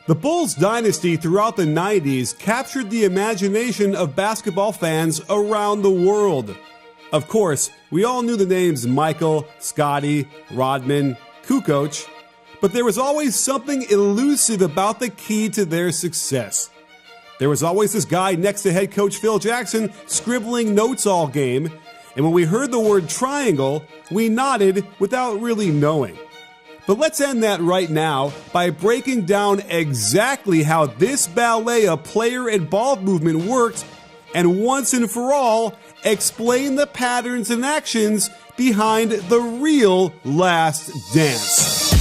The Bulls dynasty throughout the 90s captured the imagination of basketball fans around the world. Of course, we all knew the names Michael, Scottie, Rodman, Kukoc, but there was always something elusive about the key to their success. There was always this guy next to head coach Phil Jackson scribbling notes all game, and when we heard the word triangle, we nodded without really knowing. But let's end that right now by breaking down exactly how this ballet of player and ball movement worked, and once and for all, explain the patterns and actions behind the real Last Dance.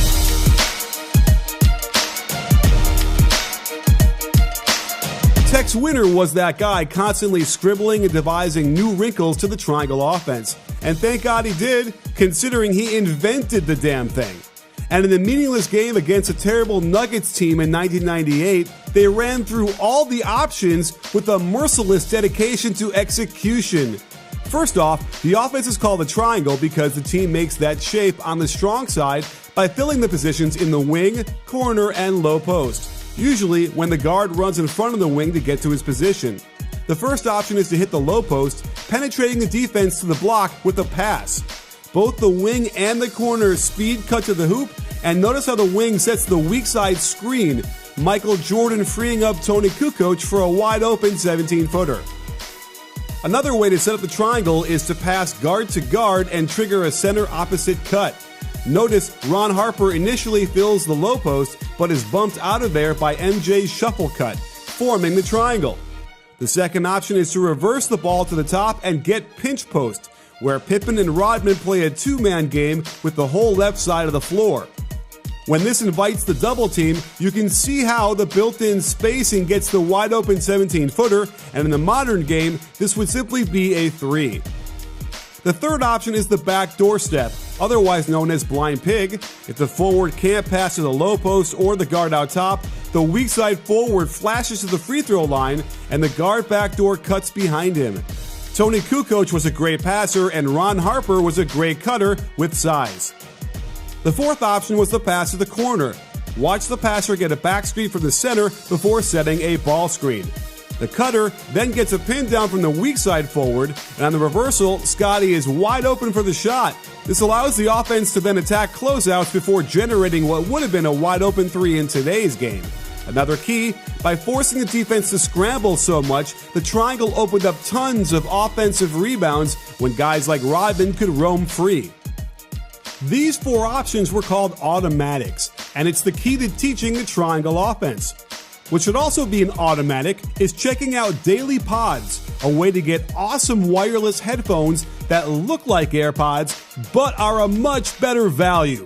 Tex Winter was that guy constantly scribbling and devising new wrinkles to the triangle offense. And thank God he did, considering he invented the damn thing. And in the meaningless game against a terrible Nuggets team in 1998, they ran through all the options with a merciless dedication to execution. First off, the offense is called a triangle because the team makes that shape on the strong side by filling the positions in the wing, corner, and low post, usually when the guard runs in front of the wing to get to his position. The first option is to hit the low post, penetrating the defense to the block with a pass. Both the wing and the corner speed cut to the hoop, and notice how the wing sets the weak side screen, Michael Jordan freeing up Tony Kukoc for a wide open 17-footer. Another way to set up the triangle is to pass guard to guard and trigger a center opposite cut. Notice Ron Harper initially fills the low post, but is bumped out of there by MJ's shuffle cut, forming the triangle. The second option is to reverse the ball to the top and get pinch post, where Pippen and Rodman play a two-man game with the whole left side of the floor. When this invites the double team, you can see how the built-in spacing gets the wide-open 17-footer, and in the modern game, this would simply be a three. The third option is the backdoor step, otherwise known as blind pig. If the forward can't pass to the low post or the guard out top, the weak side forward flashes to the free throw line, and the guard backdoor cuts behind him. Tony Kukoc was a great passer, and Ron Harper was a great cutter with size. The fourth option was the pass to the corner. Watch the passer get a back screen from the center before setting a ball screen. The cutter then gets a pin down from the weak side forward, and on the reversal, Scottie is wide open for the shot. This allows the offense to then attack closeouts before generating what would have been a wide open three in today's game. Another key, by forcing the defense to scramble so much, the triangle opened up tons of offensive rebounds when guys like Rodman could roam free. These four options were called automatics, and it's the key to teaching the triangle offense. What should also be an automatic is checking out Daily Pods, a way to get awesome wireless headphones that look like AirPods, but are a much better value.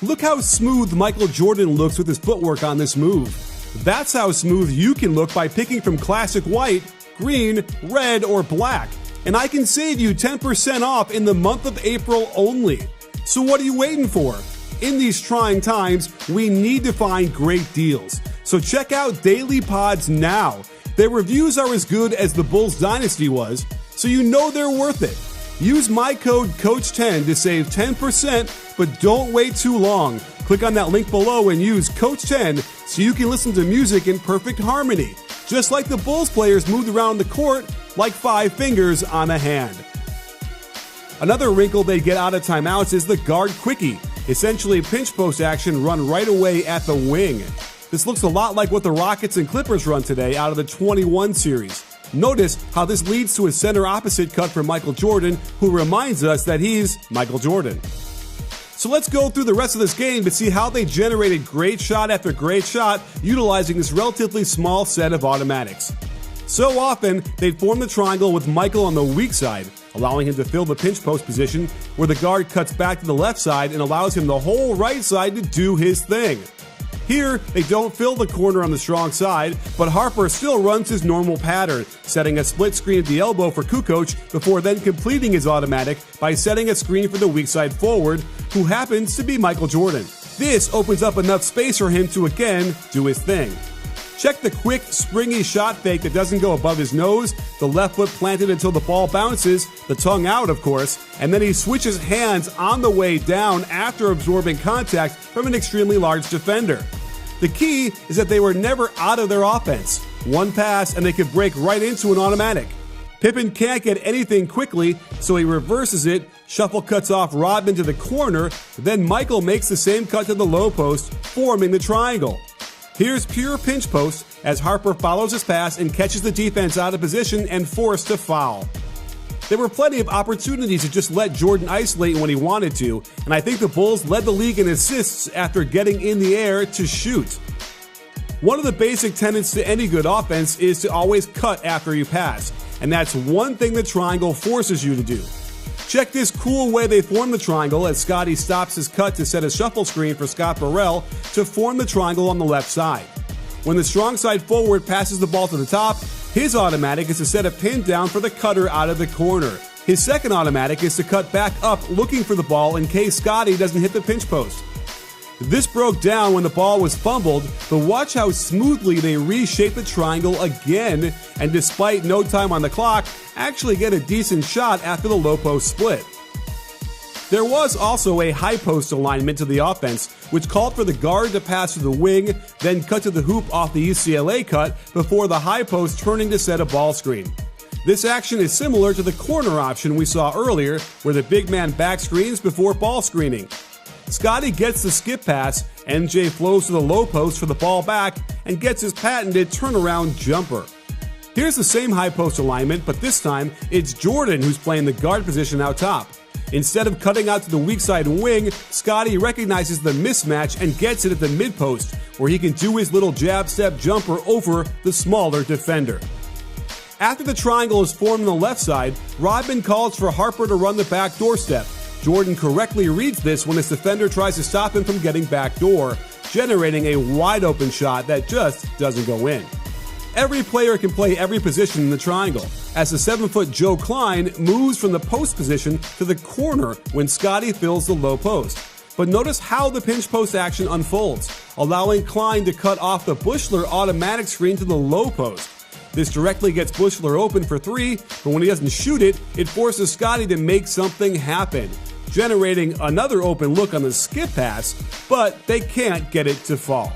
Look how smooth Michael Jordan looks with his footwork on this move. That's how smooth you can look by picking from classic white, green, red, or black. And I can save you 10% off in the month of April only. So what are you waiting for? In these trying times, we need to find great deals. So check out Daily Pods now. Their reviews are as good as the Bulls dynasty was, so you know they're worth it. Use my code COACH10 to save 10%, but don't wait too long. Click on that link below and use COACH10 so you can listen to music in perfect harmony, just like the Bulls players moved around the court like 5 fingers on a hand. Another wrinkle they get out of timeouts is the guard quickie, essentially pinch post action run right away at the wing. This looks a lot like what the Rockets and Clippers run today out of the 21 series. Notice how this leads to a center opposite cut for Michael Jordan, who reminds us that he's Michael Jordan. So let's go through the rest of this game to see how they generated great shot after great shot utilizing this relatively small set of automatics. So often, they'd form the triangle with Michael on the weak side, allowing him to fill the pinch post position where the guard cuts back to the left side and allows him the whole right side to do his thing. Here, they don't fill the corner on the strong side, but Harper still runs his normal pattern, setting a split screen at the elbow for Kukoc before then completing his automatic by setting a screen for the weak side forward, who happens to be Michael Jordan. This opens up enough space for him to again do his thing. Check the quick, springy shot fake that doesn't go above his nose, the left foot planted until the ball bounces, the tongue out of course, and then he switches hands on the way down after absorbing contact from an extremely large defender. The key is that they were never out of their offense. One pass and they could break right into an automatic. Pippen can't get anything quickly, so he reverses it, shuffle cuts off Rodman to the corner, then Michael makes the same cut to the low post, forming the triangle. Here's pure pinch post as Harper follows his pass and catches the defense out of position and forced to foul. There were plenty of opportunities to just let Jordan isolate when he wanted to, and I think the Bulls led the league in assists after getting in the air to shoot. One of the basic tenets to any good offense is to always cut after you pass, and that's one thing the triangle forces you to do. Check this cool way they form the triangle as Scottie stops his cut to set a shuffle screen for Scott Burrell to form the triangle on the left side. When the strong side forward passes the ball to the top, his automatic is to set a pin down for the cutter out of the corner. His second automatic is to cut back up looking for the ball in case Scottie doesn't hit the pinch post. This broke down when the ball was fumbled, but watch how smoothly they reshape the triangle again, and despite no time on the clock, actually get a decent shot after the low post split. There was also a high post alignment to the offense, which called for the guard to pass to the wing, then cut to the hoop off the UCLA cut before the high post turning to set a ball screen. This action is similar to the corner option we saw earlier, where the big man back screens before ball screening. Scottie gets the skip pass, MJ flows to the low post for the ball back, and gets his patented turnaround jumper. Here's the same high post alignment, but this time it's Jordan who's playing the guard position out top. Instead of cutting out to the weak side wing, Scottie recognizes the mismatch and gets it at the mid post, where he can do his little jab step jumper over the smaller defender. After the triangle is formed on the left side, Rodman calls for Harper to run the back doorstep. Jordan correctly reads this when his defender tries to stop him from getting backdoor, generating a wide open shot that just doesn't go in. Every player can play every position in the triangle, as the 7-foot Joe Klein moves from the post position to the corner when Scottie fills the low post. But notice how the pinch post action unfolds, allowing Klein to cut off the Buechler automatic screen to the low post. This directly gets Buechler open for three, but when he doesn't shoot it, it forces Scottie to make something happen, generating another open look on the skip pass, but they can't get it to fall.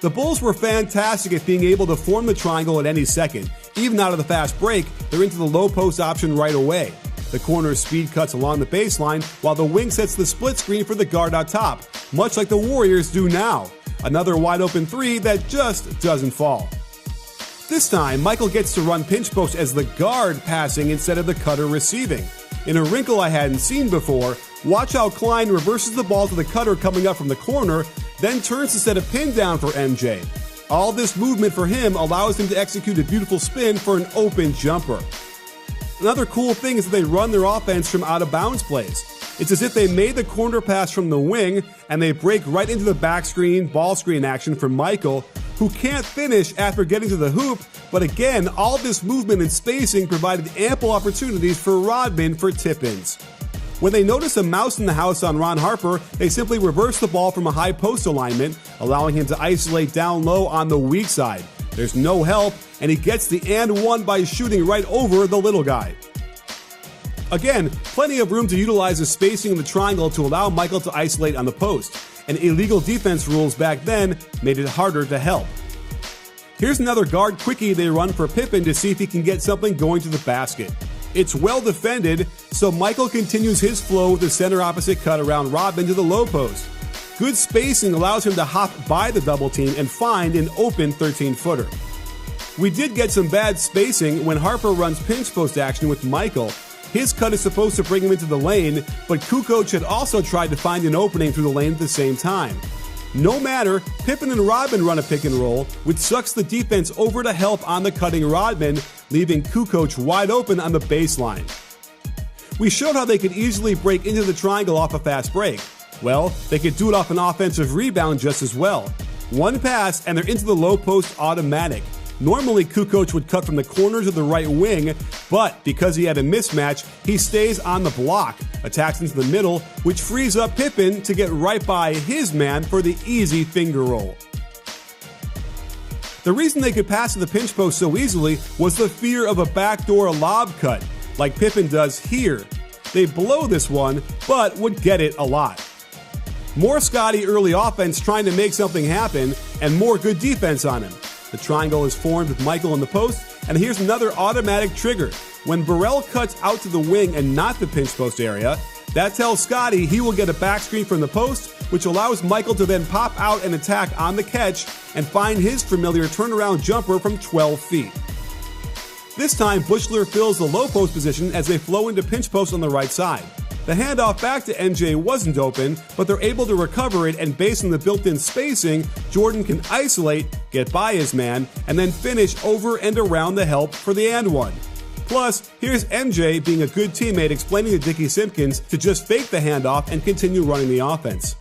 The Bulls were fantastic at being able to form the triangle at any second. Even out of the fast break, they're into the low post option right away. The corner speed cuts along the baseline, while the wing sets the split screen for the guard out top, much like the Warriors do now. Another wide open three that just doesn't fall. This time, Michael gets to run pinch post as the guard passing instead of the cutter receiving. In a wrinkle I hadn't seen before, watch how Klein reverses the ball to the cutter coming up from the corner, then turns to set a pin down for MJ. All this movement for him allows him to execute a beautiful spin for an open jumper. Another cool thing is that they run their offense from out of bounds plays. It's as if they made the corner pass from the wing and they break right into the back screen, ball screen action for Michael, who can't finish after getting to the hoop, but again, all this movement and spacing provided ample opportunities for Rodman for tip-ins. When they notice a mouse in the house on Ron Harper, they simply reverse the ball from a high post alignment, allowing him to isolate down low on the weak side. There's no help, and he gets the and one by shooting right over the little guy. Again, plenty of room to utilize the spacing in the triangle to allow Michael to isolate on the post, and illegal defense rules back then made it harder to help. Here's another guard quickie they run for Pippen to see if he can get something going to the basket. It's well defended, so Michael continues his flow with the center opposite cut around Rodman to the low post. Good spacing allows him to hop by the double team and find an open 13-footer. We did get some bad spacing when Harper runs pinch post action with Michael. His cut is supposed to bring him into the lane, but Kukoc had also tried to find an opening through the lane at the same time. No matter, Pippen and Rodman run a pick and roll, which sucks the defense over to help on the cutting Rodman, leaving Kukoc wide open on the baseline. We showed how they could easily break into the triangle off a fast break. Well, they could do it off an offensive rebound just as well. One pass and they're into the low post automatic. Normally, Kukoc would cut from the corner to the right wing, but because he had a mismatch, he stays on the block, attacks into the middle, which frees up Pippen to get right by his man for the easy finger roll. The reason they could pass to the pinch post so easily was the fear of a backdoor lob cut, like Pippen does here. They blow this one, but would get it a lot. More Scotty early offense trying to make something happen, and more good defense on him. The triangle is formed with Michael in the post, and here's another automatic trigger. When Burrell cuts out to the wing and not the pinch post area, that tells Scotty he will get a back screen from the post, which allows Michael to then pop out and attack on the catch and find his familiar turnaround jumper from 12 feet. This time, Buechler fills the low post position as they flow into pinch post on the right side. The handoff back to MJ wasn't open, but they're able to recover it, and based on the built-in spacing, Jordan can isolate, get by his man, and then finish over and around the help for the and one. Plus, here's MJ being a good teammate explaining to Dickie Simpkins to just fake the handoff and continue running the offense.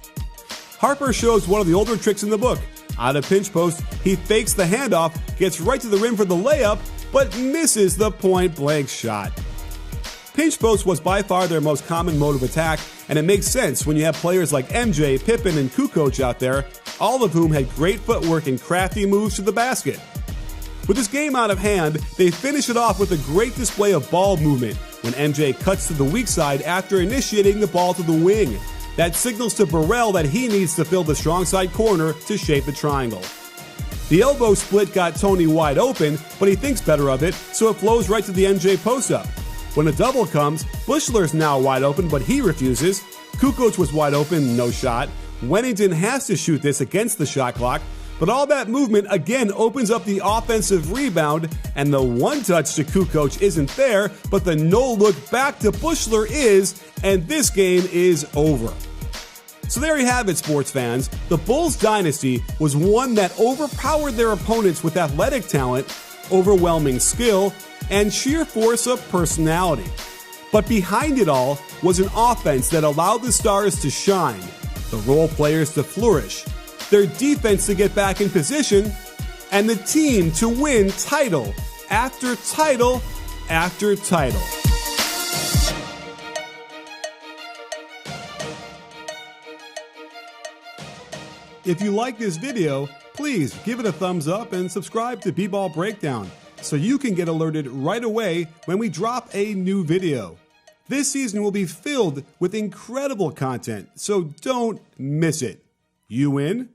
Harper shows one of the older tricks in the book. Out of pinch post, he fakes the handoff, gets right to the rim for the layup, but misses the point-blank shot. Pinch post was by far their most common mode of attack, and it makes sense when you have players like MJ, Pippen, and Kukoc out there, all of whom had great footwork and crafty moves to the basket. With this game out of hand, they finish it off with a great display of ball movement when MJ cuts to the weak side after initiating the ball to the wing. That signals to Burrell that he needs to fill the strong side corner to shape the triangle. The elbow split got Tony wide open, but he thinks better of it, so it flows right to the MJ post-up. When a double comes, Buechler's now wide open, but he refuses. Kukoc was wide open, no shot. Wennington has to shoot this against the shot clock, but all that movement again opens up the offensive rebound, and the one-touch to Kukoc isn't there, but the no-look back to Buechler is, and this game is over. So there you have it, sports fans. The Bulls dynasty was one that overpowered their opponents with athletic talent, overwhelming skill, and sheer force of personality. But behind it all was an offense that allowed the stars to shine, the role players to flourish, their defense to get back in position, and the team to win title after title after title. If you like this video, please give it a thumbs up and subscribe to B-Ball Breakdown so you can get alerted right away when we drop a new video. This season will be filled with incredible content, so don't miss it. You in?